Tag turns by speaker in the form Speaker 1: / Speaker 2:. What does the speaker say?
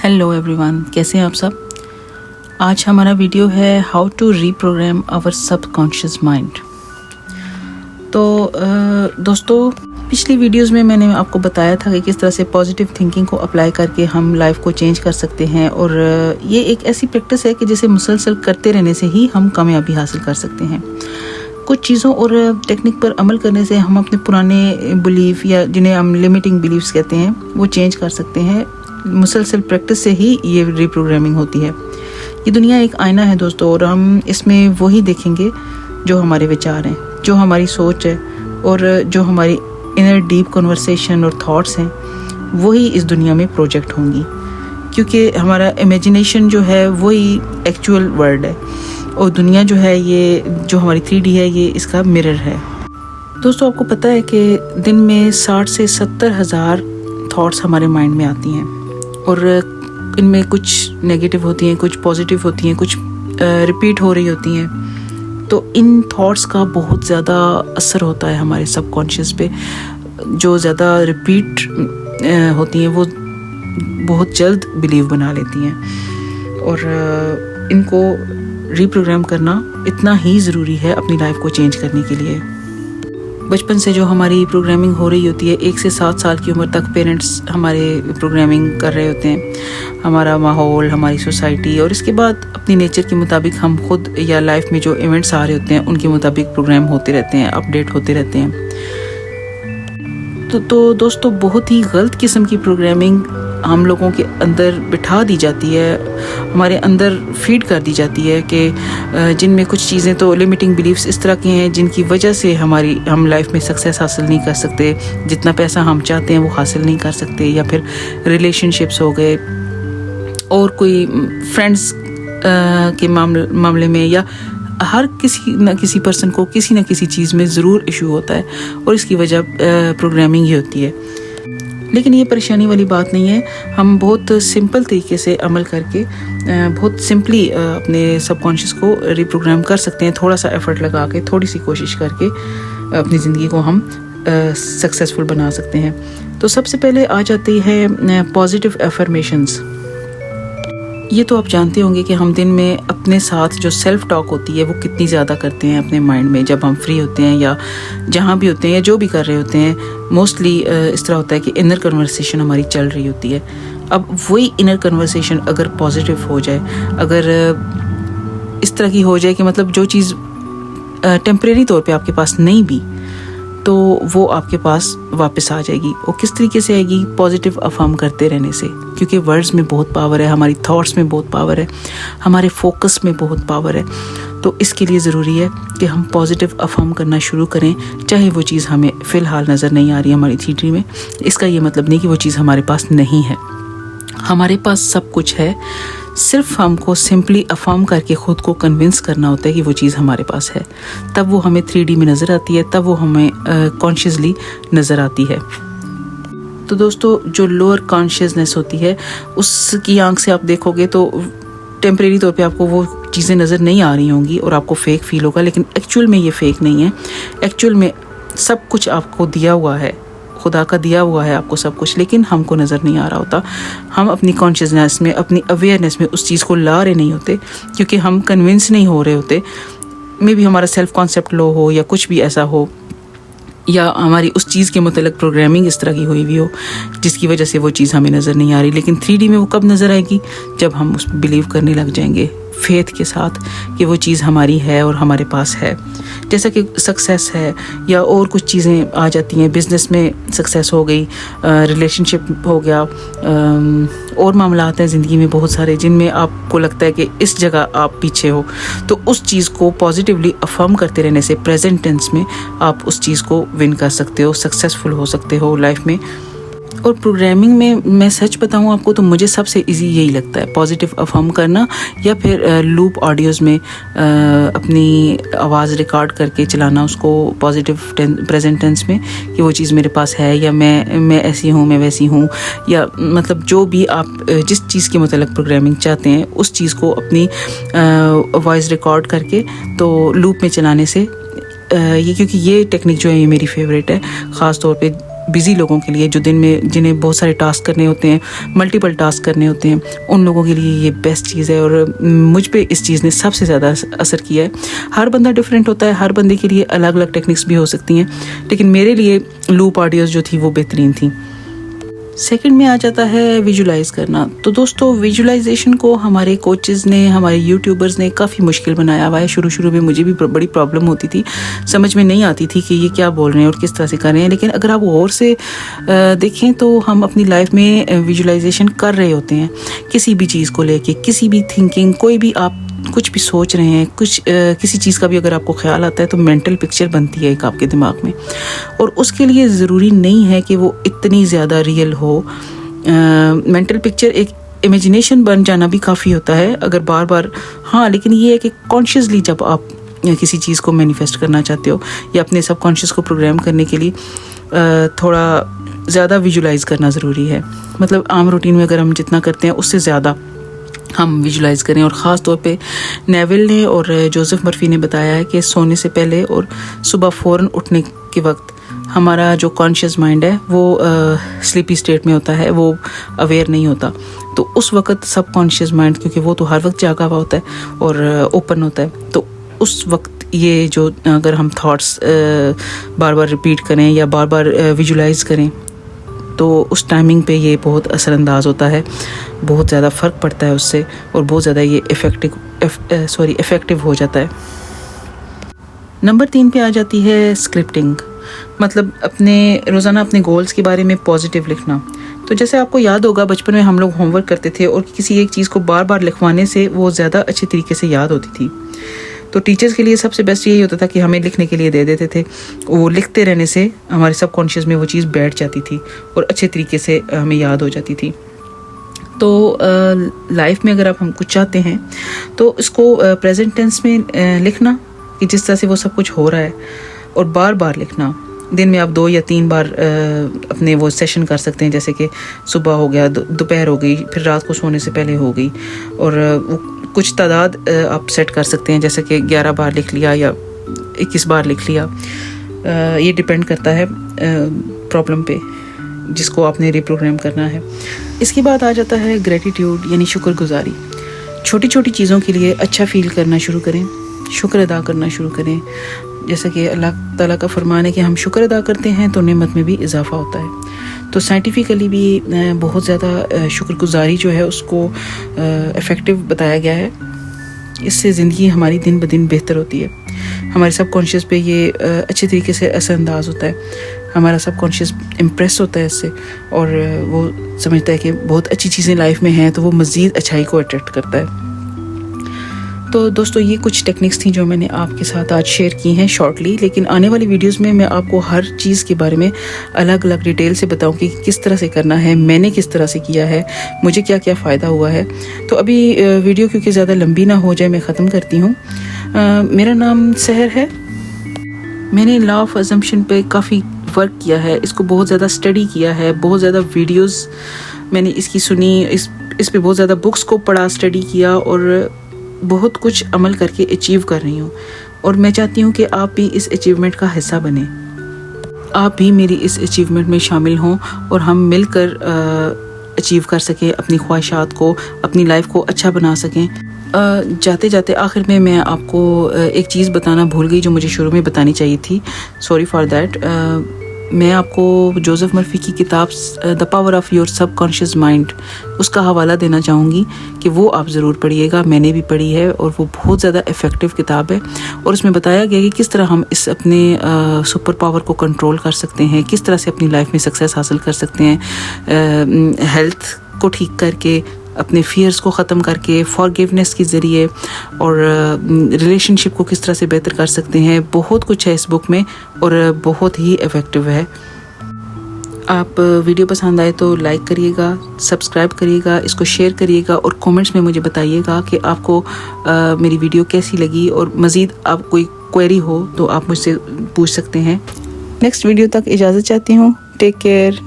Speaker 1: Hello everyone, कैसे हैं आप सब। आज हमारा वीडियो है how to reprogram our subconscious mind. तो दोस्तों, पिछली वीडियोस में मैंने आपको बताया था कि किस तरह से पॉजिटिव थिंकिंग को अप्लाई करके हम लाइफ को चेंज कर सकते हैं, और ये एक ऐसी प्रैक्टिस है कि जिसे मुसलसल करते रहने से ही हम कामयाबी हासिल कर सकते हैं। कुछ चीज़ों और टेक्निक पर अमल करने से हम अपने पुराने बिलीफ या जिन्हें हम लिमिटिंग बिलीफ्स कहते हैं वो चेंज कर सकते हैं। मुसलसल प्रैक्टिस से ही ये रीप्रोग्रामिंग होती है। ये दुनिया एक आईना है दोस्तों, और हम इसमें वही देखेंगे जो हमारे विचार हैं, जो हमारी सोच है, और जो हमारी इनर डीप कन्वर्सेशन और थॉट्स हैं, वही इस दुनिया में प्रोजेक्ट होंगी। क्योंकि हमारा इमेजिनेशन जो है वही एक्चुअल वर्ल्ड है, और दुनिया जो है, ये जो हमारी 3D है, ये इसका मिरर है। दोस्तों, आपको पता है कि दिन में 60 से 70 हज़ार थॉट्स हमारे माइंड में आती हैं, और इनमें कुछ नेगेटिव होती हैं, कुछ पॉजिटिव होती हैं, कुछ रिपीट हो रही होती हैं। तो इन थॉट्स का बहुत ज़्यादा असर होता है हमारे सबकॉन्शियस पे। जो ज़्यादा रिपीट होती हैं वो बहुत जल्द बिलीव बना लेती हैं, और इनको रीप्रोग्राम करना इतना ही ज़रूरी है अपनी लाइफ को चेंज करने के लिए। बचपन से जो हमारी प्रोग्रामिंग हो रही होती है, 1 से 7 साल की उम्र तक पेरेंट्स हमारे प्रोग्रामिंग कर रहे होते हैं, हमारा माहौल, हमारी सोसाइटी, और इसके बाद अपनी नेचर के मुताबिक हम खुद या लाइफ में जो इवेंट्स आ रहे होते हैं उनके मुताबिक प्रोग्राम होते रहते हैं, अपडेट होते रहते हैं। तो दोस्तों, बहुत ही गलत किस्म की प्रोग्रामिंग हम लोगों के अंदर बिठा दी जाती है, हमारे अंदर फीड कर दी जाती है कि जिनमें कुछ चीज़ें तो लिमिटिंग बिलीफ्स इस तरह की हैं जिनकी वजह से हम लाइफ में सक्सेस हासिल नहीं कर सकते, जितना पैसा हम चाहते हैं वो हासिल नहीं कर सकते, या फिर रिलेशनशिप्स हो गए, और कोई फ्रेंड्स के मामले में, या हर किसी न किसी पर्सन को किसी न किसी चीज़ में ज़रूर इशू होता है, और इसकी वजह प्रोग्रामिंग ही होती है। लेकिन ये परेशानी वाली बात नहीं है। हम बहुत सिंपल तरीके से अमल करके बहुत सिंपली अपने सबकॉन्शियस को रीप्रोग्राम कर सकते हैं। थोड़ा सा एफर्ट लगा के, थोड़ी सी कोशिश करके अपनी ज़िंदगी को हम सक्सेसफुल बना सकते हैं। तो सबसे पहले आ जाती है पॉजिटिव अफर्मेशंस। ये तो आप जानते होंगे कि हम दिन में अपने साथ जो सेल्फ टॉक होती है वो कितनी ज़्यादा करते हैं अपने माइंड में, जब हम फ्री होते हैं या जहाँ भी होते हैं या जो भी कर रहे होते हैं। मोस्टली इस तरह होता है कि इनर कन्वर्सेशन हमारी चल रही होती है। अब वही इनर कन्वर्सेशन अगर पॉजिटिव हो जाए, अगर इस तरह की हो जाए कि मतलब जो चीज़ टेम्परेरी तौर पे आपके पास नहीं भी, तो वो आपके पास वापस आ जाएगी। वो किस तरीके से आएगी? पॉजिटिव अफर्म करते रहने से, क्योंकि वर्ड्स में बहुत पावर है, हमारी थॉट्स में बहुत पावर है, हमारे फोकस में बहुत पावर है। तो इसके लिए ज़रूरी है कि हम पॉजिटिव अफर्म करना शुरू करें, चाहे वो चीज़ हमें फ़िलहाल नज़र नहीं आ रही हमारी 3D में। इसका ये मतलब नहीं कि वो चीज़ हमारे पास नहीं है, हमारे पास सब कुछ है। सिर्फ हमको सिंपली अफर्म करके ख़ुद को कन्विंस करना होता है कि वो चीज़ हमारे पास है, तब वो हमें 3D में नज़र आती है, तब वो हमें कॉन्शियसली नज़र आती है। तो दोस्तों, जो लोअर कॉन्शियसनेस होती है उसकी आंख से आप देखोगे तो टेम्परेरी तौर पे आपको वो चीज़ें नज़र नहीं आ रही होंगी और आपको फ़ेक फील होगा, लेकिन एक्चुअल में ये फ़ेक नहीं है। एक्चुअल में सब कुछ आपको दिया हुआ है, खुदा का दिया हुआ है आपको सब कुछ, लेकिन हमको नज़र नहीं आ रहा होता। हम अपनी कॉन्शियसनेस में, अपनी अवेयरनेस में उस चीज़ को ला रहे नहीं होते, क्योंकि हम कन्विंस नहीं हो रहे होते। मे बी हमारा सेल्फ कॉन्सेप्ट लो हो, या कुछ भी ऐसा हो, या हमारी उस चीज़ के मतलब प्रोग्रामिंग इस तरह की हुई हुई हो जिसकी वजह से वो चीज़ हमें नज़र नहीं आ रही। लेकिन 3D में वो कब नज़र आएगी? जब हम उस बिलीव करने लग जाएंगे फेथ के साथ कि वो चीज़ हमारी है और हमारे पास है। जैसा कि सक्सेस है, या और कुछ चीज़ें आ जाती हैं, बिज़नेस में सक्सेस हो गई, रिलेशनशिप हो गया, और मामला आते हैं ज़िंदगी में बहुत सारे जिनमें आपको लगता है कि इस जगह आप पीछे हो। तो उस चीज़ को पॉजिटिवली अफर्म करते रहने से प्रेजेंट टेंस में आप उस चीज़ को विन कर सकते हो, सक्सेसफुल हो सकते हो लाइफ में। और प्रोग्रामिंग में मैं सच बताऊं आपको तो मुझे सबसे इजी यही लगता है, पॉजिटिव अफर्म करना, या फिर लूप ऑडियोज़ में अपनी आवाज़ रिकॉर्ड करके चलाना उसको पॉजिटिव प्रेजेंट टेंस में कि वो चीज़ मेरे पास है, या मैं ऐसी हूँ, मैं वैसी हूँ, या मतलब जो भी आप जिस चीज़ के मतलब प्रोग्रामिंग चाहते हैं उस चीज़ को अपनी वॉइस रिकॉर्ड करके तो लूप में चलाने से क्योंकि ये टेक्निक जो है ये मेरी फेवरेट है, ख़ास तौर पे बिज़ी लोगों के लिए, जो दिन में जिन्हें बहुत सारे टास्क करने होते हैं, मल्टीपल टास्क करने होते हैं, उन लोगों के लिए ये बेस्ट चीज़ है। और मुझ पे इस चीज़ ने सबसे ज़्यादा असर किया है। हर बंदा डिफरेंट होता है, हर बंदे के लिए अलग अलग टेक्निक्स भी हो सकती हैं, लेकिन मेरे लिए लूप ऑडियोज़ जो थी वो बेहतरीन थी। सेकंड में आ जाता है विजुलाइज करना। तो दोस्तों, विजुलाइजेशन को हमारे कोचेज़ ने, हमारे यूट्यूबर्स ने काफ़ी मुश्किल बनाया हुआ है। शुरू में मुझे भी बड़ी प्रॉब्लम होती थी, समझ में नहीं आती थी कि ये क्या बोल रहे हैं और किस तरह से कर रहे हैं। लेकिन अगर आप गौर से देखें तो हम अपनी लाइफ में विजुलाइजेशन कर रहे होते हैं, किसी भी चीज़ को लेके, किसी भी थिंकिंग, कोई भी आप कुछ भी सोच रहे हैं, किसी चीज़ का भी अगर आपको ख्याल आता है तो मेंटल पिक्चर बनती है एक आपके दिमाग में, और उसके लिए ज़रूरी नहीं है कि वो इतनी ज़्यादा रियल हो। मेंटल पिक्चर एक इमेजिनेशन बन जाना भी काफ़ी होता है अगर बार बार, हाँ, लेकिन ये है कि कॉन्शियसली जब आप किसी चीज़ को मैनिफेस्ट करना चाहते हो या अपने सब कॉन्शियस को प्रोग्राम करने के लिए थोड़ा ज़्यादा विजुलाइज़ करना ज़रूरी है। मतलब आम रूटीन में अगर हम जितना करते हैं उससे ज़्यादा हम विजुलाइज करें। और ख़ास तौर पे नेविल ने और जोसेफ मर्फी ने बताया है कि सोने से पहले और सुबह फ़ौरन उठने के वक्त हमारा जो कॉन्शियस माइंड है वो स्लीपी स्टेट में होता है, वो अवेयर नहीं होता। तो उस वक्त सब कॉन्शियस माइंड, क्योंकि वो तो हर वक्त जागा हुआ होता है और ओपन होता है, तो उस वक्त ये जो अगर हम थॉट्स बार बार रिपीट करें या बार बार विजुलाइज करें तो उस टाइमिंग पे ये बहुत असरअंदाज होता है, बहुत ज़्यादा फ़र्क पड़ता है उससे, और बहुत ज़्यादा ये इफ़ेक्टिव हो जाता है। नंबर 3 पे आ जाती है स्क्रिप्टिंग, मतलब रोज़ाना अपने गोल्स के बारे में पॉजिटिव लिखना। तो जैसे आपको याद होगा, बचपन में हम लोग होमवर्क करते थे और किसी एक चीज़ को बार बार लिखवाने से वो ज़्यादा अच्छे तरीके से याद होती थी। तो टीचर्स के लिए सबसे बेस्ट यही होता था कि हमें लिखने के लिए दे देते थे, वो लिखते रहने से हमारे सब कॉन्शियस में वो चीज़ बैठ जाती थी और अच्छे तरीके से हमें याद हो जाती थी। तो लाइफ में अगर आप हम कुछ चाहते हैं तो इसको प्रेजेंट टेंस में लिखना कि जिस तरह से वो सब कुछ हो रहा है, और बार बार लिखना। दिन में आप 2 या 3 बार अपने वो सेशन कर सकते हैं, जैसे कि सुबह हो गया, दोपहर हो गई, फिर रात को सोने से पहले हो गई, और वो कुछ तादाद आप सेट कर सकते हैं, जैसे कि 11 बार लिख लिया या 21 बार लिख लिया। ये डिपेंड करता है प्रॉब्लम पे जिसको आपने रिप्रोग्राम करना है। इसके बाद आ जाता है ग्रेटिट्यूड, यानी शुक्रगुजारी। छोटी छोटी चीज़ों के लिए अच्छा फील करना शुरू करें, शुक्र अदा करना शुरू करें। जैसा कि अल्लाह ताला का फरमान है कि हम शुक्र अदा करते हैं तो नेमत में भी इजाफा होता है। तो साइंटिफिकली भी बहुत ज़्यादा शुक्रगुजारी जो है उसको इफ़ेक्टिव बताया गया है। इससे ज़िंदगी हमारी दिन ब दिन बेहतर होती है। हमारे सब कॉन्शियस पे ये अच्छे तरीके से असरअंदाज होता है। हमारा सब कॉन्शियस इम्प्रेस होता है इससे, और वो समझता है कि बहुत अच्छी चीज़ें लाइफ में हैं, तो वो मज़ीद अच्छाई को अट्रैक्ट करता है। तो दोस्तों, ये कुछ टेक्निक्स थी जो मैंने आपके साथ आज शेयर की हैं शॉर्टली, लेकिन आने वाली वीडियोस में मैं आपको हर चीज़ के बारे में अलग अलग डिटेल से बताऊं कि किस तरह से करना है, मैंने किस तरह से किया है, मुझे क्या क्या फ़ायदा हुआ है। तो अभी वीडियो क्योंकि ज़्यादा लंबी ना हो जाए, मैं ख़त्म करती हूँ। मेरा नाम सहर है। मैंने लॉ ऑफ अजम्पशन पे काफ़ी वर्क किया है, इसको बहुत ज़्यादा स्टडी किया है, बहुत ज़्यादा वीडियोस मैंने इसकी सुनी, इस पे बहुत ज़्यादा बुक्स को पढ़ा, स्टडी किया, और बहुत कुछ अमल करके अचीव कर रही हूँ। और मैं चाहती हूँ कि आप भी इस अचीवमेंट का हिस्सा बने, आप भी मेरी इस अचीवमेंट में शामिल हों और हम मिलकर अचीव कर सकें अपनी ख्वाहिशात को, अपनी लाइफ को अच्छा बना सकें। जाते जाते आखिर में मैं आपको एक चीज़ बताना भूल गई जो मुझे शुरू में बतानी चाहिए थी, सॉरी फॉर दैट। मैं आपको जोसेफ मर्फी की किताब the power of your subconscious mind, उसका हवाला देना चाहूँगी कि वो आप ज़रूर पढ़िएगा। मैंने भी पढ़ी है और वो बहुत ज़्यादा इफ़ेक्टिव किताब है, और उसमें बताया गया कि किस तरह हम इस अपने सुपर पावर को कंट्रोल कर सकते हैं, किस तरह से अपनी लाइफ में सक्सेस हासिल कर सकते हैं, हेल्थ को ठीक करके, अपने फियर्स को ख़त्म करके, फॉरगिवनेस के ज़रिए, और रिलेशनशिप को किस तरह से बेहतर कर सकते हैं। बहुत कुछ है इस बुक में और बहुत ही इफ़ेक्टिव है। आप वीडियो पसंद आए तो लाइक करिएगा, सब्सक्राइब करिएगा, इसको शेयर करिएगा, और कमेंट्स में मुझे बताइएगा कि आपको मेरी वीडियो कैसी लगी, और मज़ीद आप कोई क्वेरी हो तो आप मुझसे पूछ सकते हैं। नेक्स्ट वीडियो तक इजाज़त चाहती हूँ। Take care.